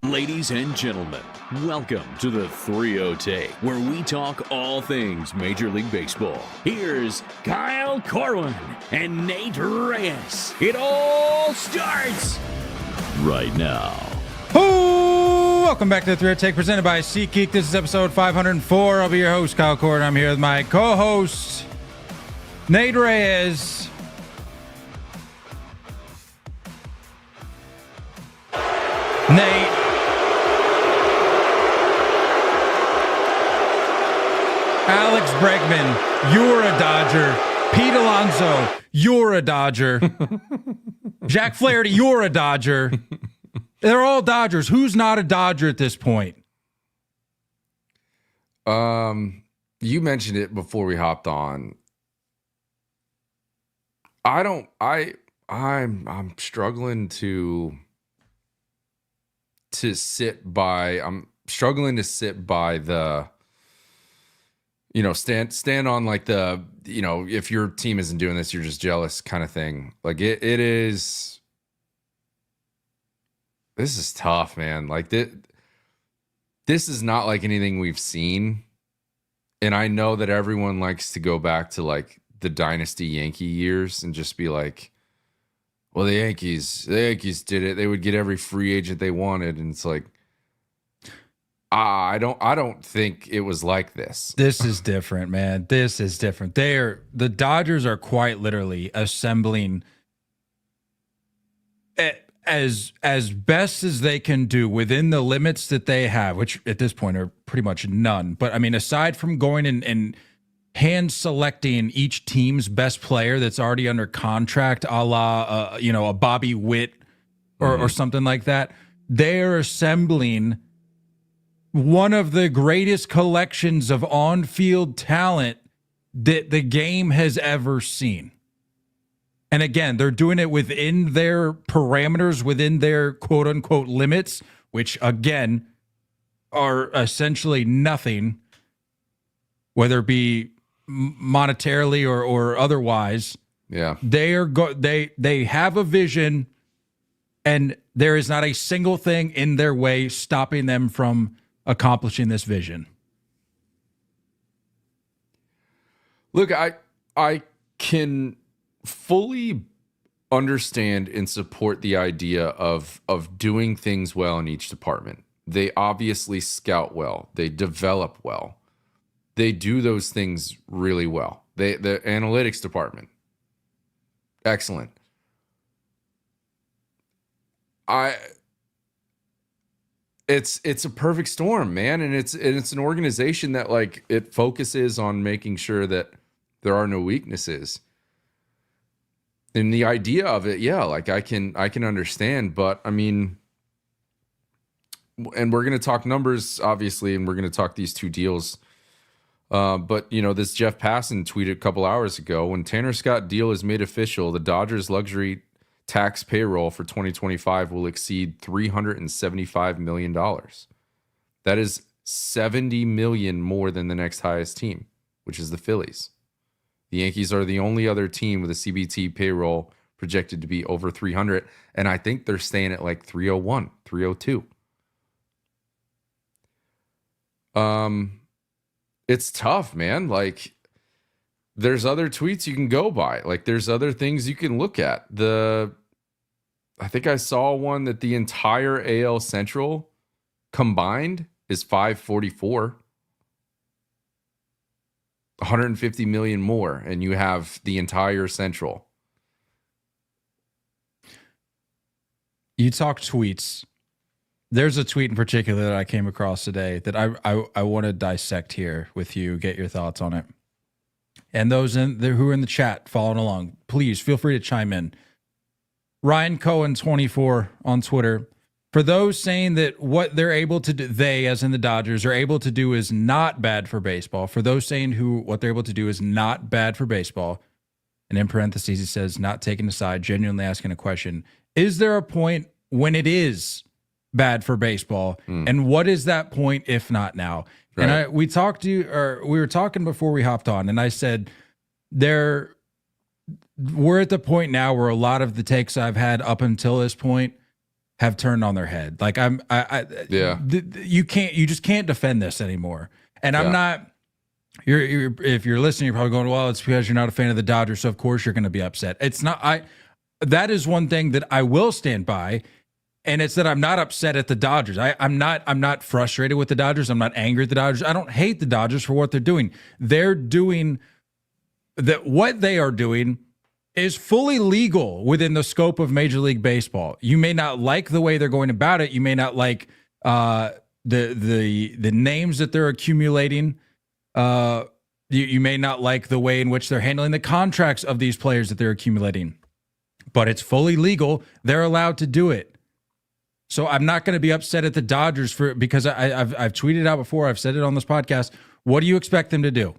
Ladies and gentlemen, welcome to the 3-0 Take, where we talk all things Major League Baseball. Here's Kyle Corwin and Nate Reyes. It all starts right now. Welcome back to the 3-0 Take, presented by SeatGeek. This is episode 504. I'll be your host, Kyle Corwin. I'm here with my co-host, Nate Reyes. Nate. Alex Bregman, you're a Dodger. Pete Alonso, you're a Dodger. Jack Flaherty, you're a Dodger. They're all Dodgers. Who's not a Dodger at this point? You mentioned it before we hopped on. I'm struggling to sit by. I'm struggling to sit by the, stand on like the, if your team isn't doing this, you're just jealous kind of thing. Like it is. This is tough, man. Like this is not like anything we've seen. And I know that everyone likes to go back to like the dynasty Yankee years and just be like, well, the Yankees did it. They would get every free agent they wanted. And it's like, I don't think it was like this. This is different, man. This is different. The Dodgers are quite literally assembling as best as they can do within the limits that they have, which at this point are pretty much none. But I mean, aside from going and hand selecting each team's best player that's already under contract, a la a Bobby Witt or something like that, they're assembling one of the greatest collections of on-field talent that the game has ever seen. And again, they're doing it within their parameters, within their quote-unquote limits, which, again, are essentially nothing, whether it be monetarily or otherwise. Yeah. They have a vision, and there is not a single thing in their way stopping them from accomplishing this vision. Look, I can fully understand and support the idea of doing things well in each department. They obviously scout well. They develop well. They do those things really well. The analytics department, excellent. It's a perfect storm, man, and it's an organization that like it focuses on making sure that there are no weaknesses. And the idea of it, yeah, like I can understand, but I mean, and we're going to talk numbers, obviously, and we're going to talk these two deals. But, this Jeff Passan tweeted a couple hours ago, when Tanner Scott deal is made official, the Dodgers luxury tax payroll for 2025 will exceed $375 million. That is $70 million more than the next highest team, which is the Phillies. The Yankees are the only other team with a CBT payroll projected to be over 300, and I think they're staying at like 301, 302. It's tough, man. Like, there's other tweets you can go by. Like, there's other things you can look at. I think I saw one that the entire AL Central combined is 544. 150 million more, and you have the entire Central. You talk tweets. There's a tweet in particular that I came across today that I want to dissect here with you, get your thoughts on it. And those who are in the chat following along, please feel free to chime in. Ryan Cohen 24 on Twitter. For those saying that what they're able to do, they, as in the Dodgers, are able to do is not bad for baseball. For those saying what they're able to do is not bad for baseball, and in parentheses he says, not taken aside, genuinely asking a question, is there a point when it is bad for baseball? And what is that point if not now? Right. And we were talking before we hopped on, and I said we're at the point now where a lot of the takes I've had up until this point have turned on their head. Like you just can't defend this anymore. And I'm not. If you're listening, you're probably going, well, it's because you're not a fan of the Dodgers, so of course you're going to be upset. It's not. That is one thing that I will stand by, and it's that I'm not upset at the Dodgers. I'm not frustrated with the Dodgers. I'm not angry at the Dodgers. I don't hate the Dodgers for what they're doing. They're doing that. What they are doing is fully legal within the scope of Major League Baseball. You may not like the way they're going about it. You may not like the names that they're accumulating. You may not like the way in which they're handling the contracts of these players that they're accumulating, but it's fully legal. They're allowed to do it. So I'm not going to be upset at the Dodgers because I've tweeted out before. I've said it on this podcast. What do you expect them to do?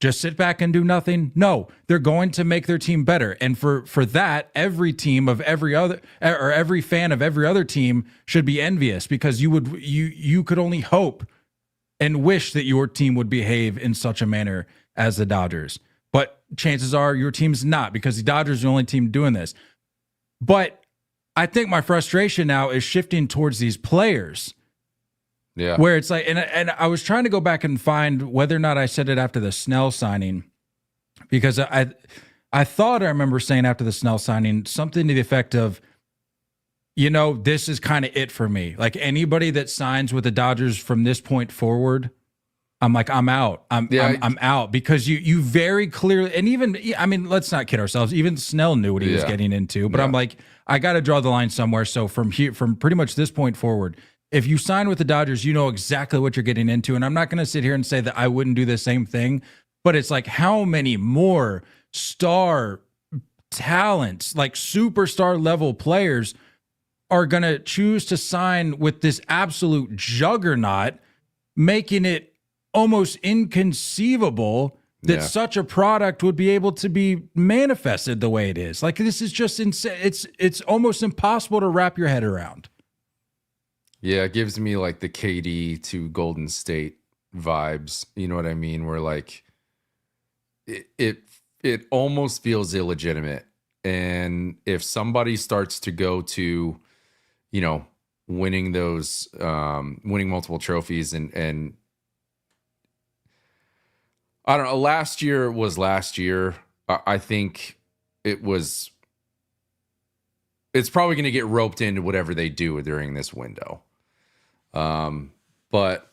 Just sit back and do nothing? No, they're going to make their team better. And for that, every team of every other, or every fan of every other team should be envious, because you could only hope and wish that your team would behave in such a manner as the Dodgers. But chances are your team's not, because the Dodgers are the only team doing this. But I think my frustration now is shifting towards these players. Yeah. Where it's like, and I was trying to go back and find whether or not I said it after the Snell signing, because I thought I remember saying after the Snell signing something to the effect of, this is kind of it for me. Like, anybody that signs with the Dodgers from this point forward, I'm like, I'm out. I'm out, because you very clearly, and even, I mean, let's not kid ourselves. Even Snell knew what he was getting into, but I'm like, I got to draw the line somewhere. So from pretty much this point forward, if you sign with the Dodgers, you know exactly what you're getting into. And I'm not going to sit here and say that I wouldn't do the same thing, but it's like, how many more star talents, like superstar level players, are going to choose to sign with this absolute juggernaut, making it almost inconceivable that such a product would be able to be manifested the way it is. Like, this is just insane. It's almost impossible to wrap your head around. Yeah, it gives me like the KD to Golden State vibes. You know what I mean? Where like it almost feels illegitimate. And if somebody starts to go to, winning multiple trophies and I don't know, last year was last year. I think it's probably going to get roped into whatever they do during this window. But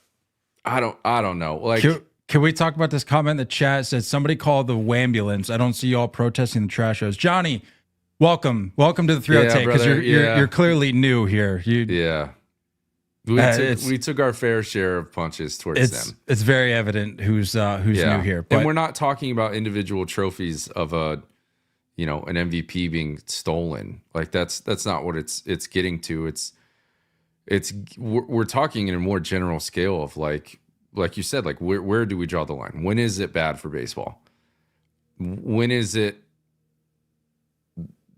I don't know. Like, can we talk about this comment in the chat? It says somebody called the Wambulance. I don't see y'all protesting the trash shows. Johnny, welcome to the 3 take, because you're clearly new here. We took our fair share of punches towards them. It's very evident who's new here. But, and we're not talking about individual trophies of an MVP being stolen. Like, that's not what it's getting to. We're talking in a more general scale of like you said, like where do we draw the line? When is it bad for baseball? When is it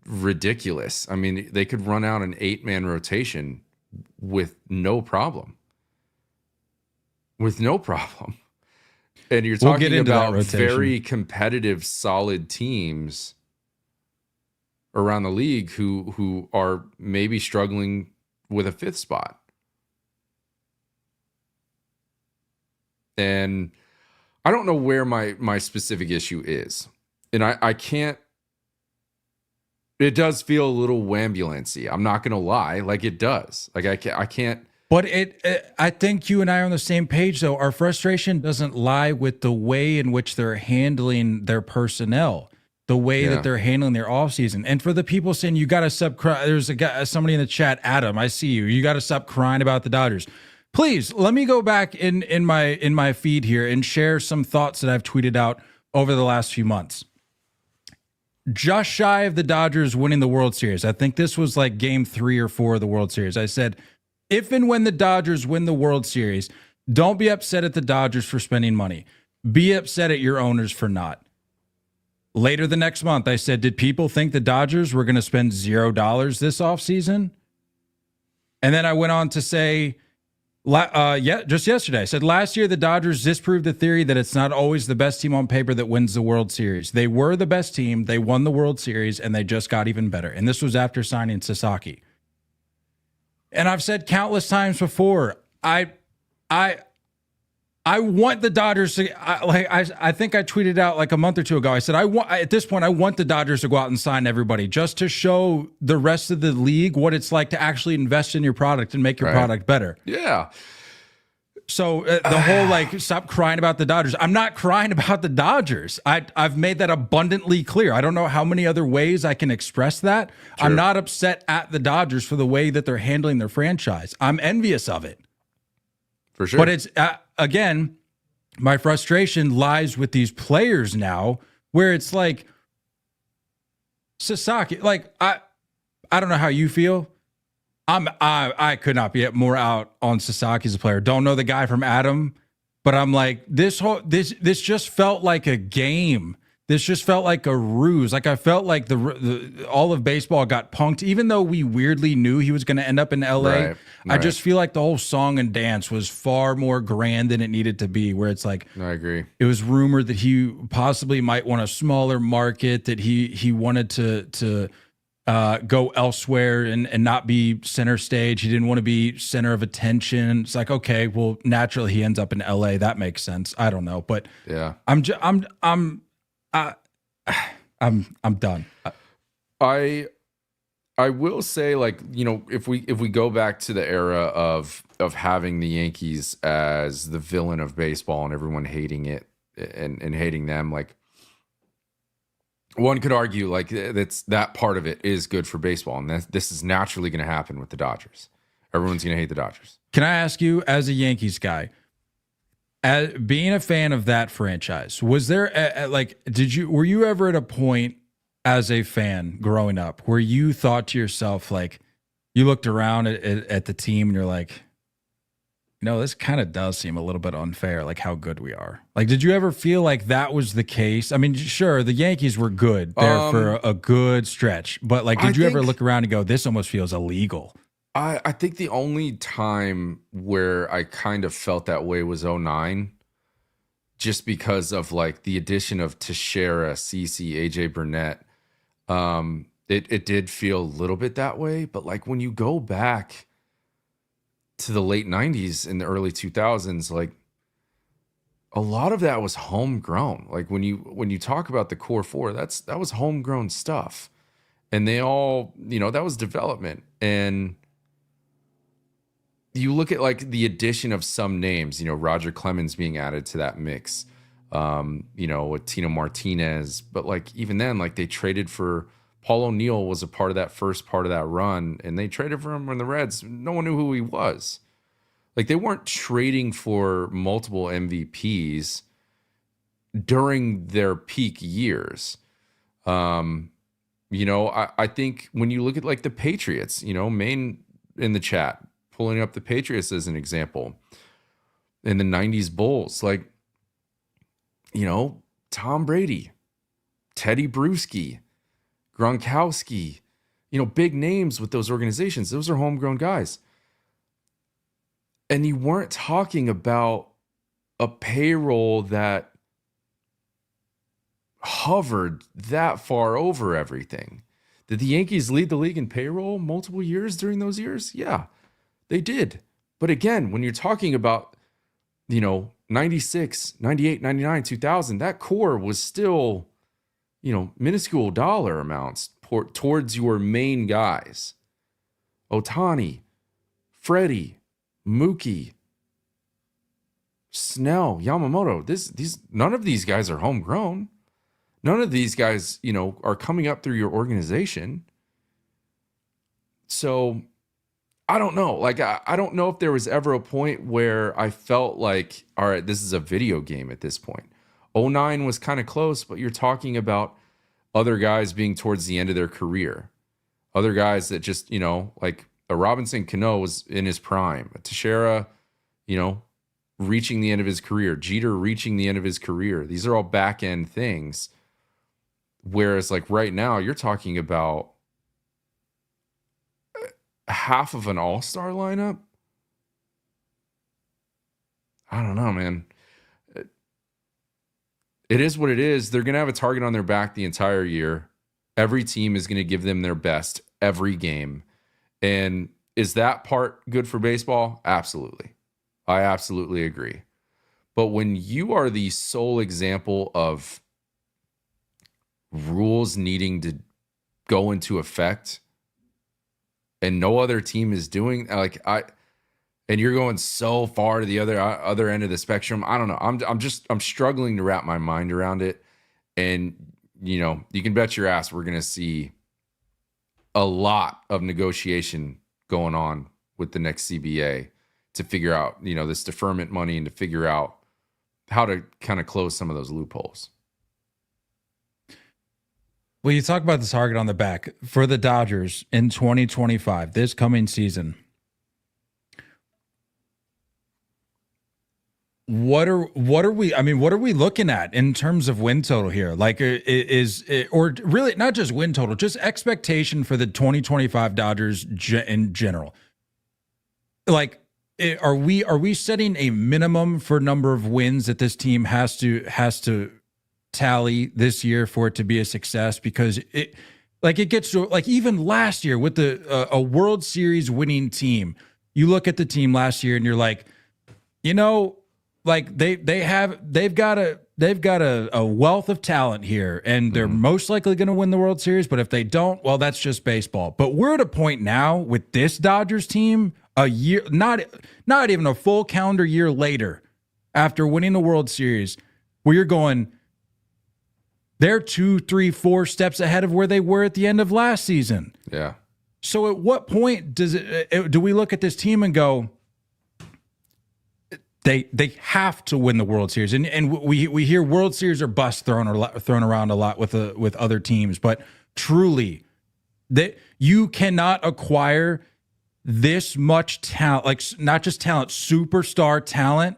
ridiculous? I mean, they could run out an 8-man rotation with no problem. And you're talking about very competitive, solid teams around the league who are maybe struggling with a 5th spot. And I don't know where my specific issue is. And I can't, it does feel a little wambulance-y. I'm not going to lie. Like, it does. Like, I can't. But I think you and I are on the same page, though. Our frustration doesn't lie with the way in which they're handling their personnel, the way that they're handling their offseason. And for the people saying you got to stop crying, there's somebody in the chat, Adam, I see you. You got to stop crying about the Dodgers. Please, let me go back in my feed here and share some thoughts that I've tweeted out over the last few months. Just shy of the Dodgers winning the World Series. I think this was like game 3 or 4 of the World Series. I said, if and when the Dodgers win the World Series, don't be upset at the Dodgers for spending money. Be upset at your owners for not. Later the next month, I said, did people think the Dodgers were going to spend $0 this offseason? And then I went on to say, just yesterday, I said last year the Dodgers disproved the theory that it's not always the best team on paper that wins the World Series. They were the best team, they won the World Series, and they just got even better. And this was after signing Sasaki. And I've said countless times before, I want the Dodgers to I think I tweeted out like a month or two ago. I said at this point I want the Dodgers to go out and sign everybody just to show the rest of the league what it's like to actually invest in your product and make your product better. Yeah. So the whole like stop crying about the Dodgers. I'm not crying about the Dodgers. I've made that abundantly clear. I don't know how many other ways I can express that. Sure. I'm not upset at the Dodgers for the way that they're handling their franchise. I'm envious of it. For sure. But it's again, my frustration lies with these players now, where it's like Sasaki. Like I don't know how you feel. I could not be more out on Sasaki as a player. Don't know the guy from Adam, but I'm like this just felt like a game. This just felt like a ruse. Like I felt like the all of baseball got punked, even though we weirdly knew he was going to end up in LA. Right. I just feel like the whole song and dance was far more grand than it needed to be. Where it's like, I agree. It was rumored that he possibly might want a smaller market, that he wanted to go elsewhere and not be center stage. He didn't want to be center of attention. It's like, okay, well, naturally he ends up in LA. That makes sense. I don't know, but yeah, I'm done. I will say, like, you know, if we go back to the era of having the Yankees as the villain of baseball and everyone hating it and hating them, like, one could argue like that part of it is good for baseball, and this is naturally going to happen with the Dodgers. Everyone's going to hate the Dodgers. Can I ask you, as a Yankees guy, as being a fan of that franchise, was there were you ever at a point as a fan growing up where you thought to yourself, like, you looked around at the team and you're like, you know, this kind of does seem a little bit unfair, like how good we are. Like, did you ever feel like that was the case? I mean, sure, the Yankees were good there for a good stretch, but like, did you ever look around and go, this almost feels illegal? I think the only time where I kind of felt that way was 2009, just because of like the addition of Teixeira, CeCe, AJ Burnett. It did feel a little bit that way, but like when you go back to the late 90s and the early 2000s, like a lot of that was homegrown. Like when you talk about the core four, that was homegrown stuff, and they all, you know, that was development. And you look at like the addition of some names, you know, Roger Clemens being added to that mix, you know, with Tino Martinez, but like even then, like they traded for Paul O'Neill was a part of that first part of that run, and they traded for him when the Reds, no one knew who he was. Like they weren't trading for multiple MVPs during their peak years. You know, I think when you look at like the Patriots, you know, Maine in the chat, pulling up the Patriots as an example, in the 90s Bulls, like, you know, Tom Brady, Teddy Bruschi, Gronkowski, you know, big names with those organizations. Those are homegrown guys. And you weren't talking about a payroll that hovered that far over everything. Did the Yankees lead the league in payroll multiple years during those years? Yeah, they did. But again, when you're talking about, you know, 96, 98, 99, 2000, that core was still, you know, minuscule dollar amounts towards your main guys. Ohtani, Freddie, Mookie, Snell, Yamamoto. None of these guys are homegrown. None of these guys, you know, are coming up through your organization. So I don't know. Like, I don't know if there was ever a point where I felt like, all right, this is a video game at this point. 2009 was kind of close, but you're talking about other guys being towards the end of their career. Other guys that just, you know, like a Robinson Cano was in his prime. A Teixeira, you know, reaching the end of his career. Jeter reaching the end of his career. These are all back end things. Whereas like right now, you're talking about half of an all-star lineup. I don't know, man. It is what it is. They're going to have a target on their back the entire year. Every team is going to give them their best every game. And Is that part good for baseball? Absolutely. I absolutely agree. But when you are the sole example of rules needing to go into effect and no other team is doing and you're going so far to the other end of the spectrum, I don't know. I'm struggling to wrap my mind around it. And you can bet your ass we're going to see a lot of negotiation going on with the next CBA to figure out, this deferment money and to figure out how to kind of close some of those loopholes. Well, you talk about the target on the back for the Dodgers in 2025, this coming season. What are we looking at in terms of win total here? Like, or really not just win total, just expectation for the 2025 Dodgers in general. Like, are we setting a minimum for number of wins that this team has to tally this year for it to be a success? Because it gets to, like, even last year with a World Series winning team, you look at the team last year and you're like, like they've got a wealth of talent here, and they're most likely going to win the World Series. But if they don't, well, that's just baseball. But we're at a point now with this Dodgers team, a year, not even a full calendar year later, after winning the World Series, where you're going, they're 2, 3, 4 steps ahead of where they were at the end of last season. Yeah. So at what point do we look at this team and go, They have to win the World Series, and we hear World Series or bust thrown around a lot with other teams, but truly, that you cannot acquire this much talent, like not just talent, superstar talent,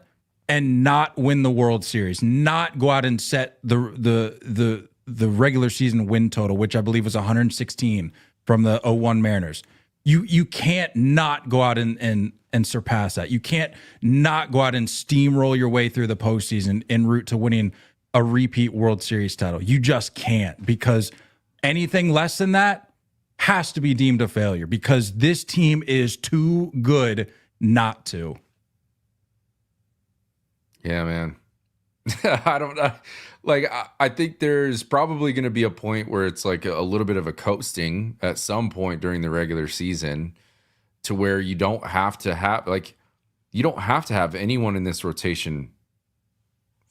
and not win the World Series, not go out and set the regular season win total, which I believe was 116 from the 01 Mariners. You can't not go out and surpass that. You can't not go out and steamroll your way through the postseason en route to winning a repeat World Series title. You just can't, because anything less than that has to be deemed a failure, because this team is too good not to. Yeah, man. I don't know. Like, I think there's probably going to be a point where it's like a little bit of a coasting at some point during the regular season, to where you don't have to have anyone in this rotation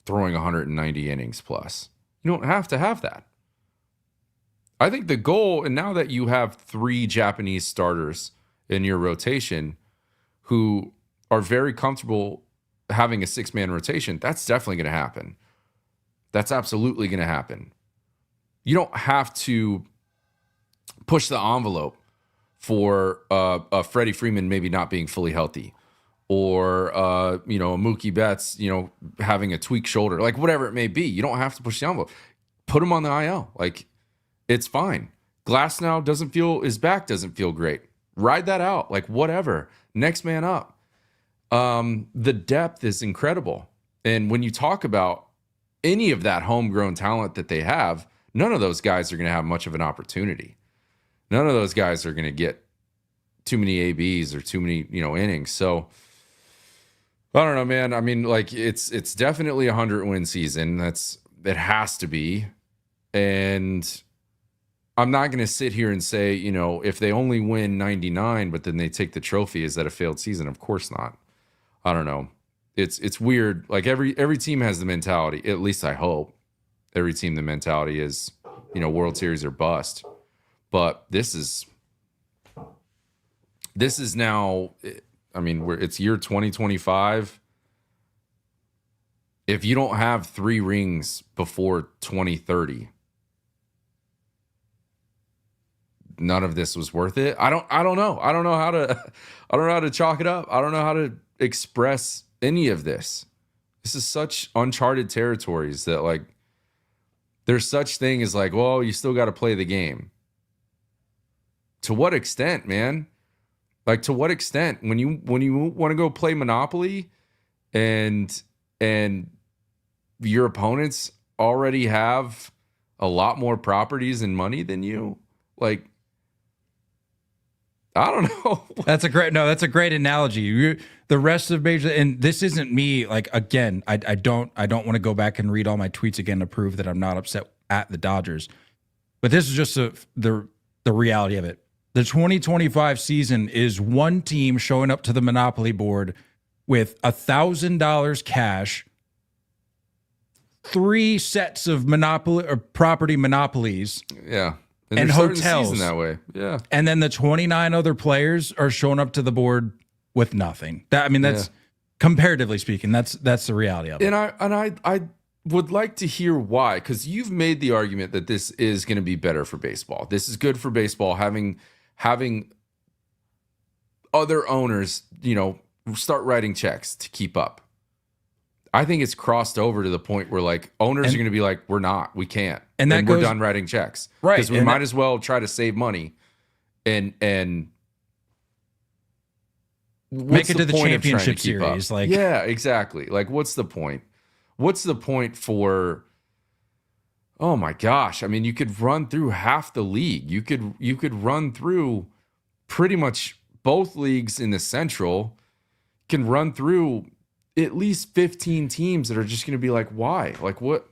throwing 190 innings plus. You don't have to have that. I think the goal, and now that you have 3 Japanese starters in your rotation who are very comfortable having a 6-man rotation, that's definitely going to happen. That's absolutely going to happen. You don't have to push the envelope for Freddie Freeman maybe not being fully healthy, or a Mookie Betts having a tweaked shoulder, like whatever it may be. You don't have to push the envelope. Put him on the IL. Like, it's fine. Glasnow his back doesn't feel great. Ride that out. Like, whatever. Next man up. The depth is incredible. And when you talk about any of that homegrown talent that they have, none of those guys are going to have much of an opportunity. None of those guys are going to get too many ABs or too many, innings. So I don't know, man. I mean, like, it's definitely a 100-win season. It has to be. And I'm not going to sit here and say, if they only win 99, but then they take the trophy, is that a failed season? Of course not. I don't know. It's weird. Like, every team has the mentality, at least I hope. Every team, the mentality is, World Series or bust. But this is now, I mean, it's year 2025. If you don't have 3 rings before 2030, none of this was worth it. I don't know. I don't know how to chalk it up. I don't know how to express any of this. This is such uncharted territories that, like, there's such thing as like, well, you still got to play the game. To what extent, man? Like, to what extent? When you want to go play Monopoly and your opponents already have a lot more properties and money than you, like, I don't know. That's a great analogy. The rest of major, and this isn't me. Like, again, I don't want to go back and read all my tweets again to prove that I'm not upset at the Dodgers. But this is just the reality of it. The 2025 season is one team showing up to the Monopoly board with $1,000 cash, 3 sets of monopoly or property monopolies, Yeah. and they're starting the hotels season that way. Yeah. and then the 29 other players are showing up to the board with nothing. That's comparatively speaking, that's the reality of it. And I would like to hear why, because you've made the argument that this is going to be better for baseball. This is good for baseball, having other owners, start writing checks to keep up. I think it's crossed over to the point where like owners are going to be like, we can't, and we're done writing checks, right? Because we might as well try to save money and make it to the championship series. Like, yeah, exactly. Like, what's the point? What's the point for? Oh my gosh! I mean, you could run through half the league. You could run through pretty much both leagues in the Central. Can run through at least 15 teams that are just going to be like, why? Like, what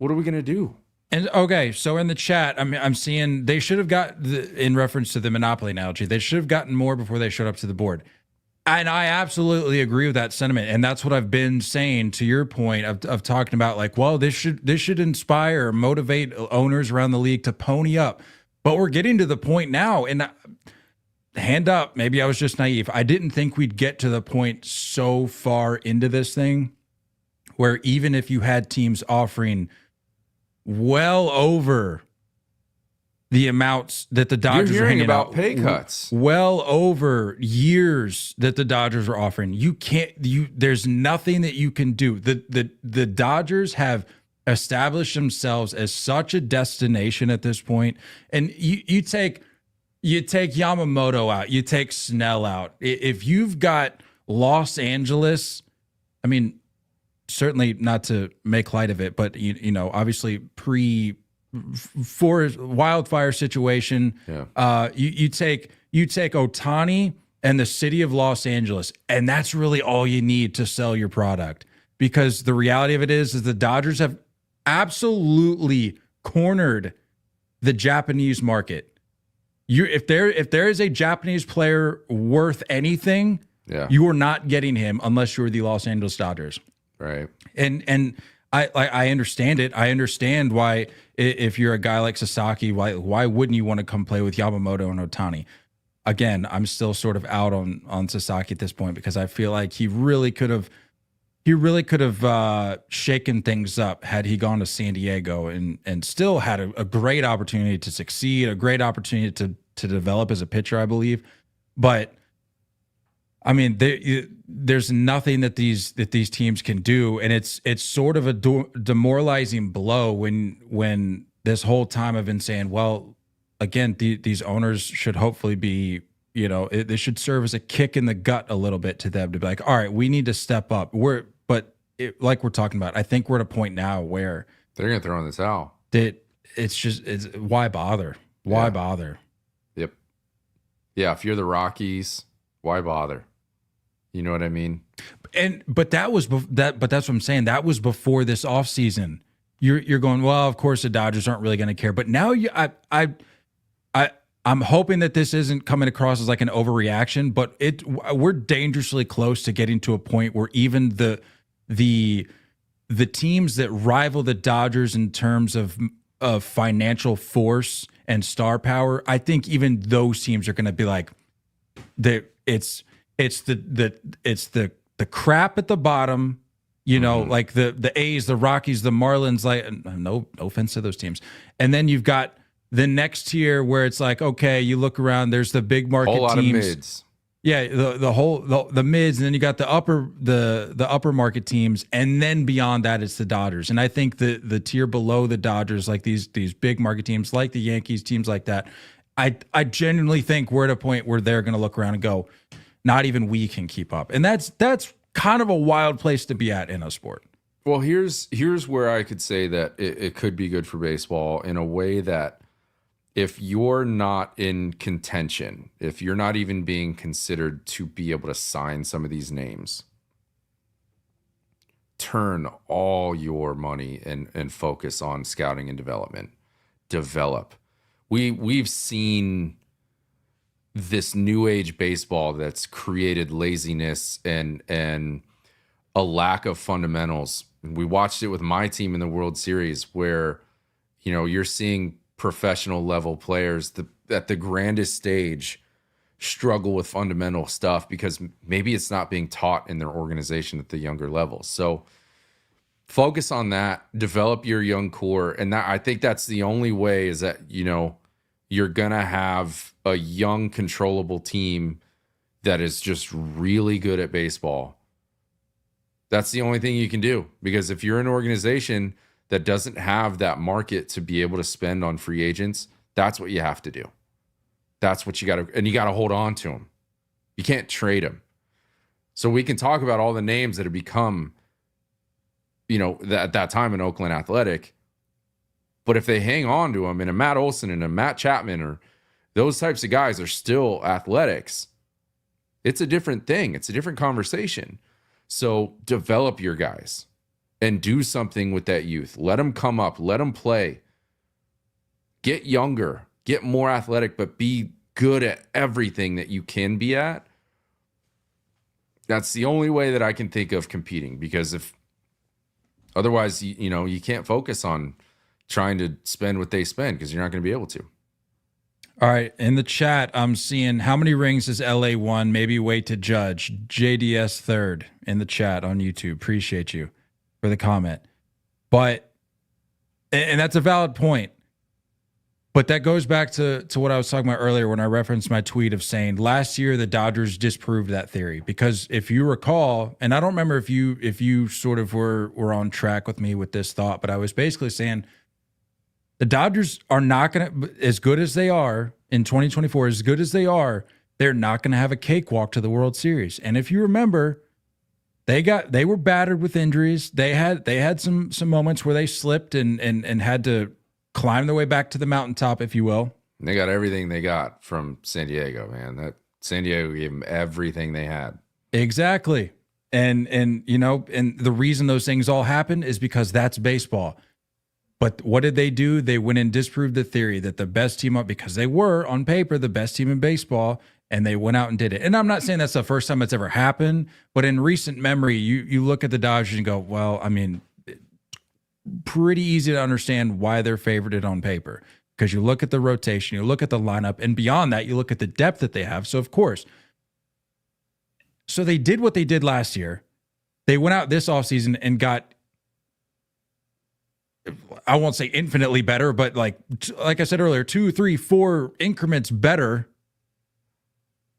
are we going to do? And okay, so in the chat, I'm seeing they should have got in reference to the Monopoly analogy, they should have gotten more before they showed up to the board. And I absolutely agree with that sentiment. And that's what I've been saying, to your point of talking about, like, well, this should inspire, motivate owners around the league to pony up. But we're getting to the point now, and hand up, maybe I was just naive. I didn't think we'd get to the point so far into this thing where even if you had teams offering well over the amounts that the Dodgers You're are hearing hanging about out, pay cuts, well over years that the Dodgers are offering. There's nothing that you can do. The Dodgers have established themselves as such a destination at this point. And you take Yamamoto out, you take Snell out. If you've got Los Angeles, I mean, certainly not to make light of it, but obviously for wildfire situation, you take Ohtani and the city of Los Angeles, and that's really all you need to sell your product. Because the reality of it is the Dodgers have absolutely cornered the Japanese market. If there is a Japanese player worth anything, you are not getting him unless you're the Los Angeles Dodgers. Right. And I understand it. I understand why, if you're a guy like Sasaki, why wouldn't you want to come play with Yamamoto and Ohtani? Again, I'm still sort of out on Sasaki at this point, because I feel like he really could have shaken things up had he gone to San Diego and still had a great opportunity to succeed, a great opportunity to develop as a pitcher, I believe. But I mean, there's nothing that these teams can do, and it's sort of a demoralizing blow when this whole time I've been saying, well, again, these owners should hopefully be, they should serve as a kick in the gut a little bit to them to be like, all right, we need to step up. Like we're talking about, I think we're at a point now where they're going to throw in the towel. It's why bother? Why bother? Yep. Yeah, if you're the Rockies, why bother? You know what I mean? But that's what I'm saying. That was before this offseason. You're going, well, of course the Dodgers aren't really going to care. But now I'm hoping that this isn't coming across as like an overreaction, but we're dangerously close to getting to a point where even the teams that rival the Dodgers in terms of financial force and star power, I think even those teams are going to be like, it's the crap at the bottom, like the A's, the Rockies, the Marlins, like no offense to those teams. And then you've got the next tier where it's like, okay, you look around, there's the big market teams. A lot of mids. Yeah, the mids, and then you got the upper market teams, and then beyond that it's the Dodgers. And I think the tier below the Dodgers, like these big market teams, like the Yankees, teams like that, I genuinely think we're at a point where they're going to look around and go, not even we can keep up. And that's kind of a wild place to be at in a sport. Well, here's where I could say that it could be good for baseball in a way that if you're not in contention, if you're not even being considered to be able to sign some of these names, turn all your money and focus on scouting and development. Develop. We've seen this new age baseball that's created laziness and a lack of fundamentals. We watched it with my team in the World Series where, you're seeing professional level players at the grandest stage struggle with fundamental stuff because maybe it's not being taught in their organization at the younger levels. So focus on that, develop your young core. And that, I think that's the only way is that, you're going to have a young, controllable team that is just really good at baseball. That's the only thing you can do, because if you're an organization that doesn't have that market to be able to spend on free agents, that's what you have to do. That's what you got to, and you got to hold on to them. You can't trade them. So we can talk about all the names that have become, at that time in Oakland Athletic, but if they hang on to them, and a Matt Olson and a Matt Chapman or those types of guys are still athletics, it's a different thing. It's a different conversation. So develop your guys and do something with that youth. Let them come up. Let them play. Get younger. Get more athletic, but be good at everything that you can be at. That's the only way that I can think of competing, because if otherwise, you can't focus on trying to spend what they spend, because you're not going to be able to. All right. In the chat, I'm seeing how many rings has LA won? Maybe wait to judge. JDS third in the chat on YouTube. Appreciate you for the comment. But, and that's a valid point. But that goes back to what I was talking about earlier when I referenced my tweet of saying last year the Dodgers disproved that theory. Because if you recall, and I don't remember if you sort of were on track with me with this thought, but I was basically saying the Dodgers are not going to, as good as they are in 2024, as good as they are, they're not going to have a cakewalk to the World Series. And if you remember, they were battered with injuries. They had some moments where they slipped and had to climb their way back to the mountaintop, if you will. They got everything they got from San Diego, man. That San Diego gave them everything they had. Exactly. And the reason those things all happen is because that's baseball. But what did they do? They went and disproved the theory that the best team up, because they were on paper the best team in baseball, and they went out and did it. And I'm not saying that's the first time it's ever happened, but in recent memory, you look at the Dodgers and go, well, I mean, pretty easy to understand why they're favorited on paper, because you look at the rotation, you look at the lineup, and beyond that, you look at the depth that they have. So of course, so they did what they did last year. They went out this offseason and got, I won't say infinitely better, but like I said earlier, 2, 3, 4 increments better,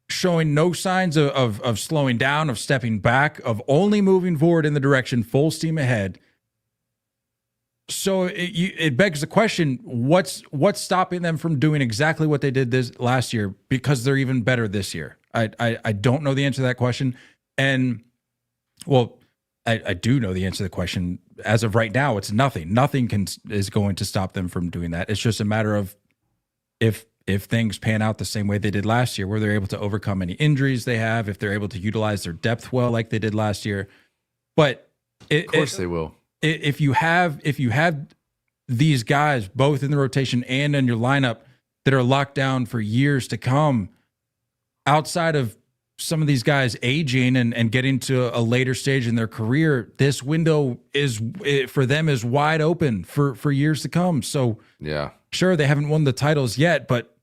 showing no signs of slowing down, of stepping back, of only moving forward in the direction full steam ahead. So it begs the question, what's stopping them from doing exactly what they did this last year, because they're even better this year? I don't know the answer to that question. And well, I do know the answer to the question. As of right now, it's nothing. Nothing is going to stop them from doing that. It's just a matter of if things pan out the same way they did last year, where they're able to overcome any injuries they have, if they're able to utilize their depth well like they did last year. But Of course they will. If you have these guys both in the rotation and in your lineup that are locked down for years to come, outside of some of these guys aging and getting to a later stage in their career, this window for them is wide open for years to come. So yeah, sure, they haven't won the titles yet, but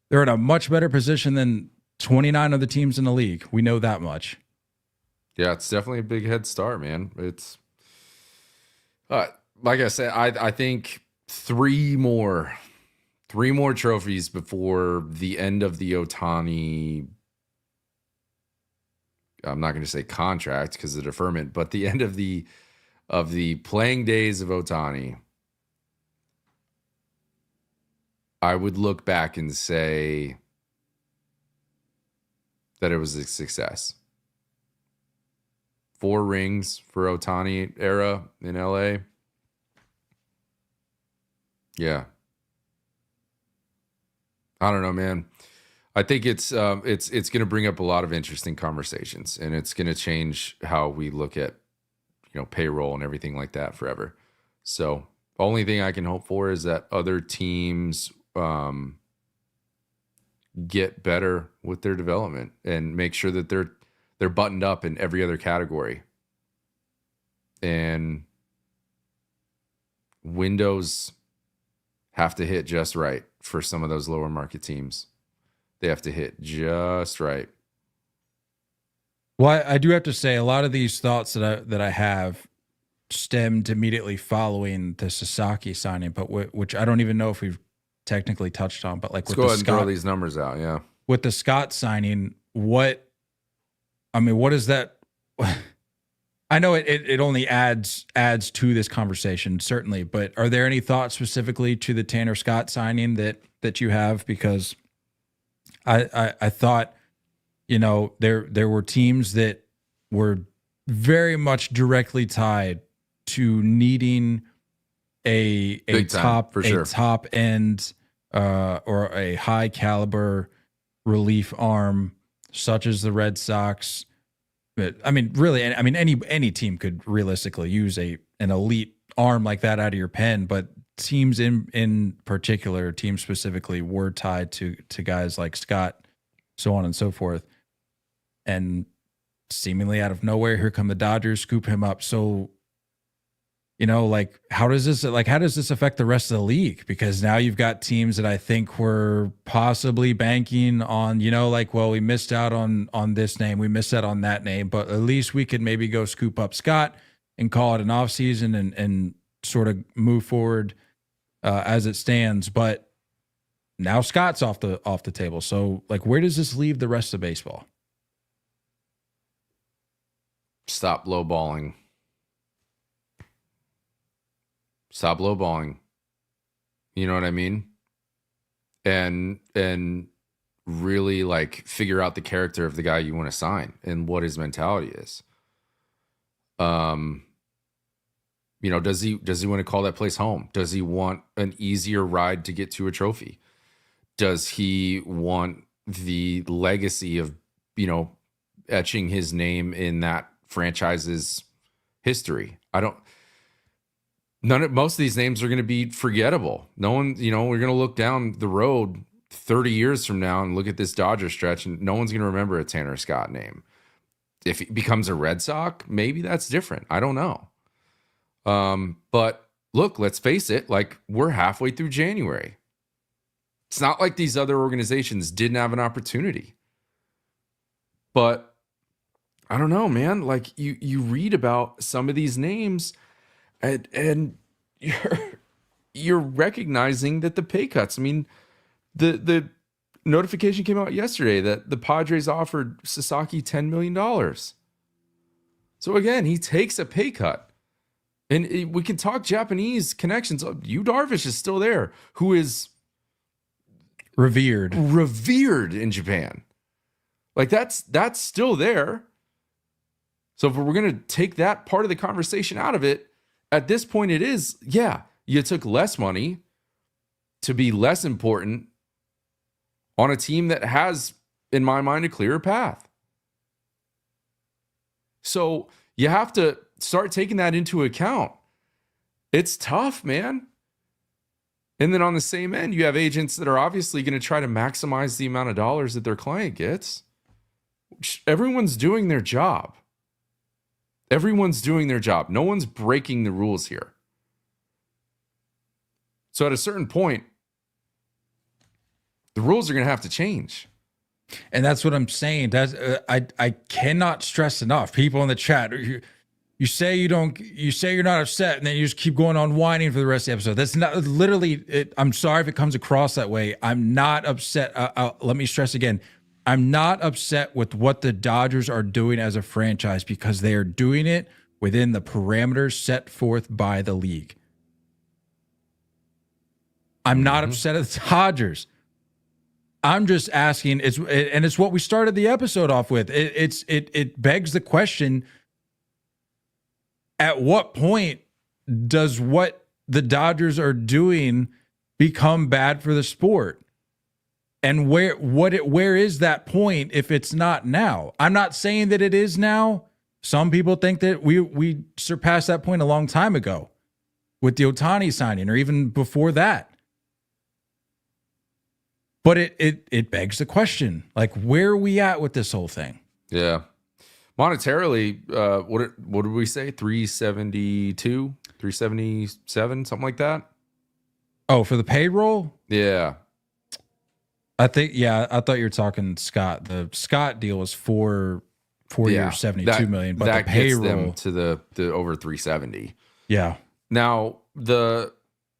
they're in a much better position than 29 of the teams in the league. We know that much. Yeah, it's definitely a big head start, man. It's like I said, I think three more trophies before the end of the Ohtani, I'm not going to say contract because of the deferment, but the end of the playing days of Ohtani, I would look back and say that it was a success. 4 rings for Ohtani era in LA. Yeah. I don't know, man. I think it's going to bring up a lot of interesting conversations, and it's going to change how we look at, payroll and everything like that forever. So the only thing I can hope for is that other teams get better with their development and make sure that they're buttoned up in every other category. And windows have to hit just right for some of those lower market teams. They have to hit just right. Well, I do have to say a lot of these thoughts that I have stemmed immediately following the Sasaki signing, but which I don't even know if we've technically touched on. But like, let's go ahead and throw these numbers out. Yeah, with the Scott signing, what is that? I know it only adds to this conversation, certainly, but are there any thoughts specifically to the Tanner Scott signing that you have? Because I thought, there were teams that were very much directly tied to needing a top end or a high caliber relief arm, such as the Red Sox. But any team could realistically use an elite arm like that out of your pen, but teams in particular, teams specifically, were tied to guys like Scott, so on and so forth. And seemingly out of nowhere, here come the Dodgers, scoop him up. So, how does this affect the rest of the league? Because now you've got teams that I think were possibly banking on, we missed out on this name, we missed out on that name, but at least we could maybe go scoop up Scott and call it an offseason and sort of move forward as it stands. But now Scott's off the table. So, where does this leave the rest of baseball? Stop lowballing. Stop lowballing. You know what I mean? And really figure out the character of the guy you want to sign and what his mentality is. Does he want to call that place home? Does he want an easier ride to get to a trophy? Does he want the legacy of, etching his name in that franchise's history? Most of these names are going to be forgettable. No one, we're going to look down the road 30 years from now and look at this Dodger stretch, and no one's going to remember a Tanner Scott name. If he becomes a Red Sox, maybe that's different. I don't know. But look, let's face it, we're halfway through January. It's not like these other organizations didn't have an opportunity. But I don't know, man. You read about some of these names and you're recognizing that the pay cuts. The notification came out yesterday that the Padres offered Sasaki $10 million. So again, he takes a pay cut. And we can talk Japanese connections. Yu Darvish is still there, who is revered in Japan. That's still there. So if we're going to take that part of the conversation out of it, at this point it is, you took less money to be less important on a team that has, in my mind, a clearer path. So you have to start taking that into account. It's tough, man. And then on the same end, you have agents that are obviously going to try to maximize the amount of dollars that their client gets. Everyone's doing their job. Everyone's doing their job. No one's breaking the rules here. So at a certain point, the rules are going to have to change. And that's what I'm saying. That's I cannot stress enough. People in the chat, you say you're not upset, and then you just keep going on whining for the rest of the episode. That's not literally. I'm sorry if it comes across that way. I'm not upset. Let me stress again. I'm not upset with what the Dodgers are doing as a franchise because they are doing it within the parameters set forth by the league. I'm not upset at the Dodgers. I'm just asking, it's what we started the episode off with. It begs the question, at what point does what the Dodgers are doing become bad for the sport? And where is that point if it's not now? I'm not saying that it is now. Some people think that we surpassed that point a long time ago with the Ohtani signing, or even before that. But it begs the question, like, where are we at with this whole thing? Yeah. Monetarily, what did we say? 372, 377, something like that? Oh, for the payroll? Yeah. I thought you were talking Scott. The Scott deal was 4 years, 72 million, but that the payroll gets them to the over 370. Yeah. Now,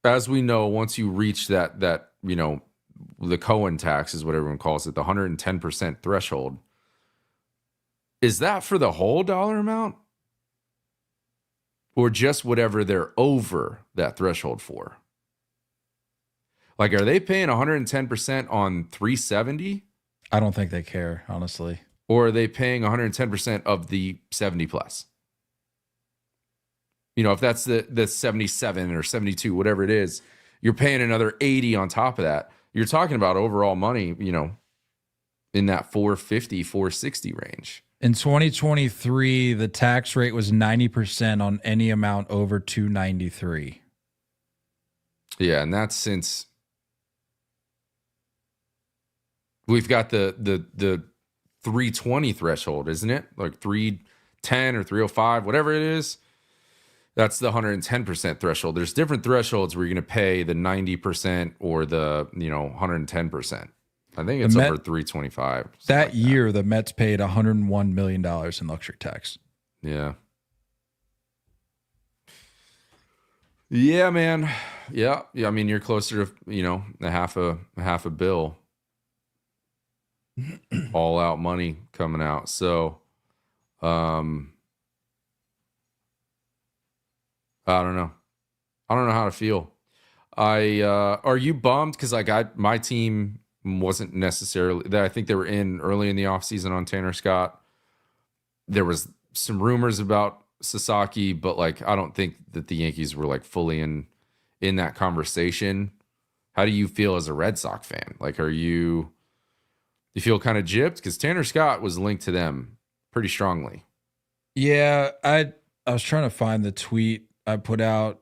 as we know, once you reach that the Cohen tax is what everyone calls it, the 110% threshold. Is that for the whole dollar amount? Or just whatever they're over that threshold for? Like, are they paying 110% on 370? I don't think they care, honestly. Or are they paying 110% of the 70 plus? If that's the 77 or 72, whatever it is, you're paying another 80 on top of that. You're talking about overall money, in that 450, 460 range. In 2023, the tax rate was 90% on any amount over 293. Yeah, and that's since we've got the 320 threshold, isn't it? Like 310 or 305, whatever it is. That's the 110% threshold. There's different thresholds where you're going to pay the 90% or the 110%. I think it's over 325. That year, the Mets paid $101 million in luxury tax. Yeah. Yeah, man. Yeah. I mean, you're closer to a half a bill. All out money coming out. So, I don't know. I don't know how to feel. Are you bummed? Because my team wasn't necessarily. I think they were in early in the offseason on Tanner Scott. There was some rumors about Sasaki, but I don't think that the Yankees were fully in that conversation. How do you feel as a Red Sox fan? You feel kind of gypped? Because Tanner Scott was linked to them pretty strongly. Yeah, I was trying to find the tweet I put out.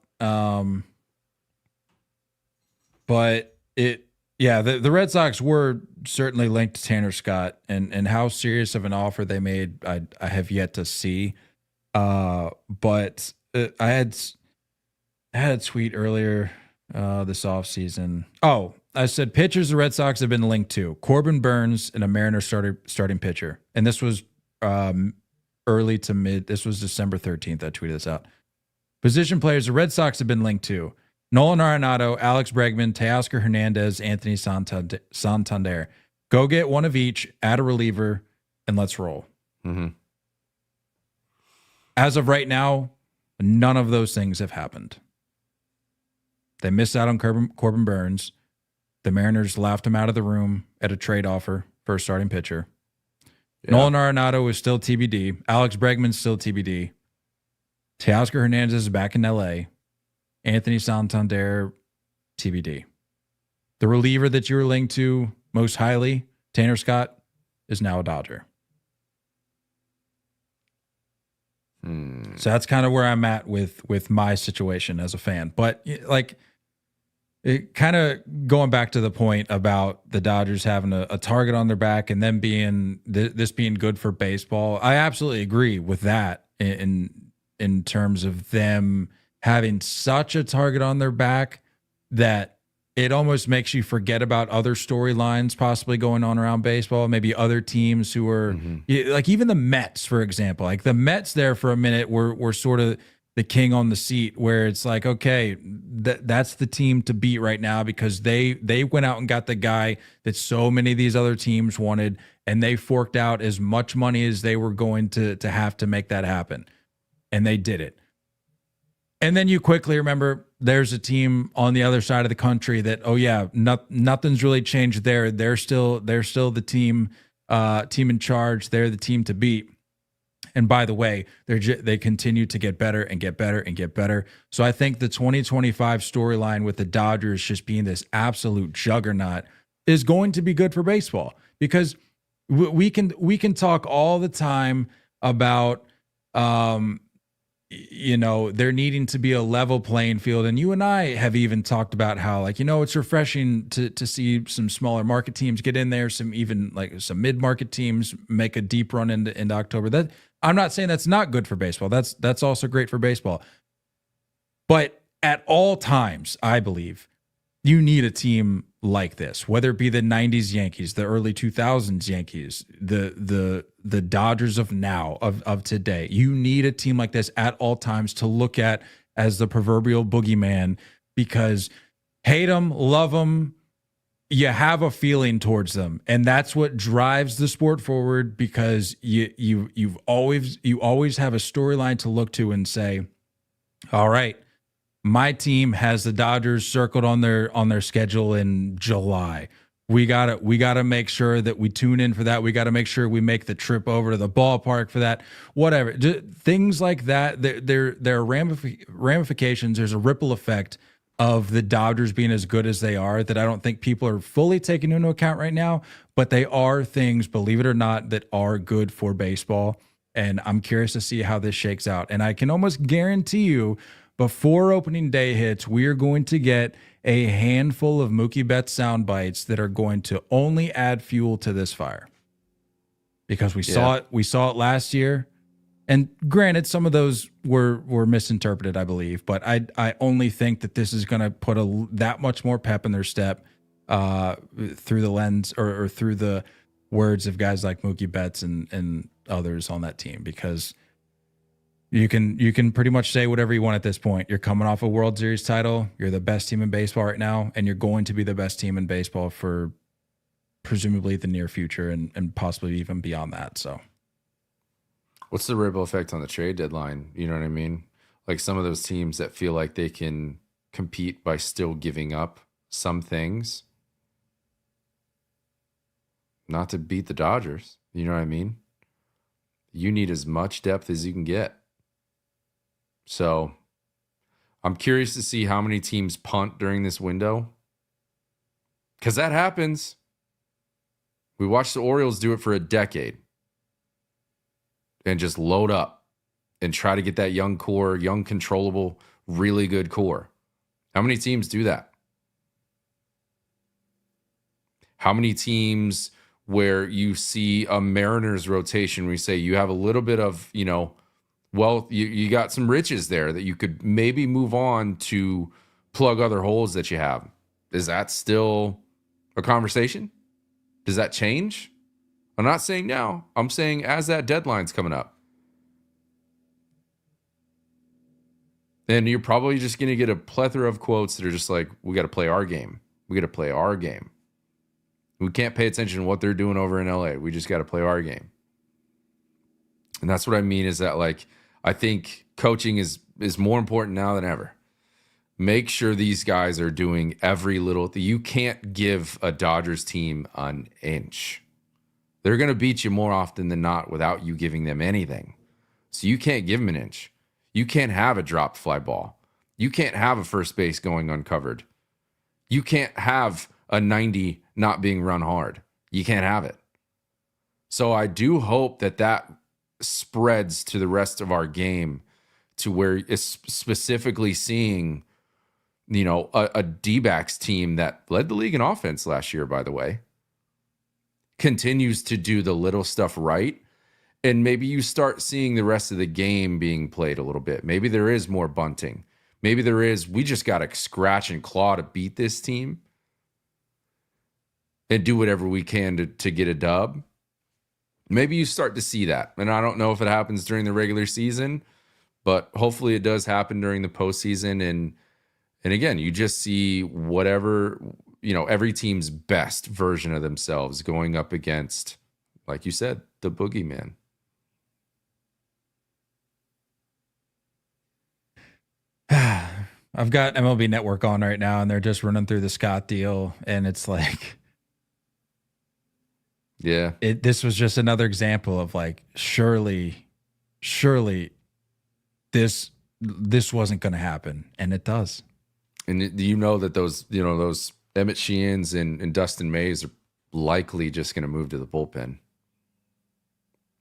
But the Red Sox were certainly linked to Tanner Scott, and how serious of an offer they made, I have yet to see. But I had a tweet earlier this offseason. Oh, I said pitchers the Red Sox have been linked to: Corbin Burns and a Mariners starting pitcher. And this was early to mid. This was December 13th. I tweeted this out. Position players the Red Sox have been linked to: Nolan Arenado, Alex Bregman, Teoscar Hernandez, Anthony Santander. Go get one of each, add a reliever, and let's roll. Mm-hmm. As of right now, none of those things have happened. They missed out on Corbin Burns. The Mariners laughed him out of the room at a trade offer for a starting pitcher. Yeah. Nolan Arenado is still TBD. Alex Bregman's still TBD. Teoscar Hernandez is back in LA. Anthony Santander, TBD. The reliever that you were linked to most highly, Tanner Scott, is now a Dodger. So that's kind of where I'm at with my situation as a fan. But it kind of going back to the point about the Dodgers having a target on their back and them being this being good for baseball. I absolutely agree with that in terms of them having such a target on their back that it almost makes you forget about other storylines possibly going on around baseball. Maybe other teams who are even the Mets, for example. The Mets there for a minute were sort of the king on the seat, where it's okay, that's the team to beat right now because they went out and got the guy that so many of these other teams wanted, and they forked out as much money as they were going to have to make that happen. And they did it. And then you quickly remember there's a team on the other side of the country that, nothing's really changed there. They're still the team in charge. They're the team to beat. And by the way, they continue to get better and get better and get better. So I think the 2025 storyline with the Dodgers just being this absolute juggernaut is going to be good for baseball, because we can talk all the time about there needing to be a level playing field. And you and I have even talked about how, like, it's refreshing to see some smaller market teams get in there, some mid-market teams make a deep run into October. That, I'm not saying that's not good for baseball. That's also great for baseball. But at all times, I believe you need a team like this, whether it be the 90s Yankees, the early 2000s Yankees, the Dodgers of now, of today. You need a team like this at all times to look at as the proverbial boogeyman, because hate them, love them, you have a feeling towards them, and that's what drives the sport forward, because you always have a storyline to look to and say, all right, my team has the Dodgers circled on their schedule in July. We gotta make sure that we tune in for that. We gotta make sure we make the trip over to the ballpark for that. Whatever, things like that. There are ramifications. There's a ripple effect of the Dodgers being as good as they are that I don't think people are fully taking into account right now. But they are things, believe it or not, that are good for baseball. And I'm curious to see how this shakes out. And I can almost guarantee you, before opening day hits, we are going to get a handful of Mookie Betts sound bites that are going to only add fuel to this fire. Because we saw it last year. And granted, some of those were misinterpreted, I believe, but I only think that this is going to put that much more pep in their step through the lens or through the words of guys like Mookie Betts and others on that team, because you can pretty much say whatever you want at this point. You're coming off a World Series title. You're the best team in baseball right now, and you're going to be the best team in baseball for presumably the near future and possibly even beyond that. So what's the ripple effect on the trade deadline? You know what I mean? Like some of those teams that feel like they can compete by still giving up some things, not to beat the Dodgers. You know what I mean? You need as much depth as you can get. So I'm curious to see how many teams punt during this window, because that happens. We watched the Orioles do it for a decade and just load up and try to get that young core, young, controllable, really good core. How many teams do that? How many teams where you see a Mariners rotation where you say you have a little bit of, well, you got some riches there that you could maybe move on to plug other holes that you have. Is that still a conversation? Does that change? I'm not saying now. I'm saying as that deadline's coming up. And you're probably just going to get a plethora of quotes that are just like, we got to play our game. We got to play our game. We can't pay attention to what they're doing over in LA. We just got to play our game. And that's what I mean is that, like, I think coaching is more important now than ever. Make sure these guys are doing every little thing. You can't give a Dodgers team an inch. They're going to beat you more often than not without you giving them anything. So you can't give them an inch. You can't have a dropped fly ball. You can't have a first base going uncovered. You can't have a 90 not being run hard. You can't have it. So I do hope that spreads to the rest of our game, to where it's specifically seeing, a D-backs team that led the league in offense last year, by the way, continues to do the little stuff right. And maybe you start seeing the rest of the game being played a little bit. Maybe there is more bunting. Maybe we just got to scratch and claw to beat this team and do whatever we can to get a dub. Maybe you start to see that. And I don't know if it happens during the regular season, but hopefully it does happen during the postseason. And again, you just see whatever, every team's best version of themselves going up against, like you said, the boogeyman. I've got MLB Network on right now, and they're just running through the Scott deal, and it's like, yeah, this was just another example of, like, surely this wasn't going to happen, and it does. And that those Emmett Sheehan's and Dustin Mays are likely just going to move to the bullpen.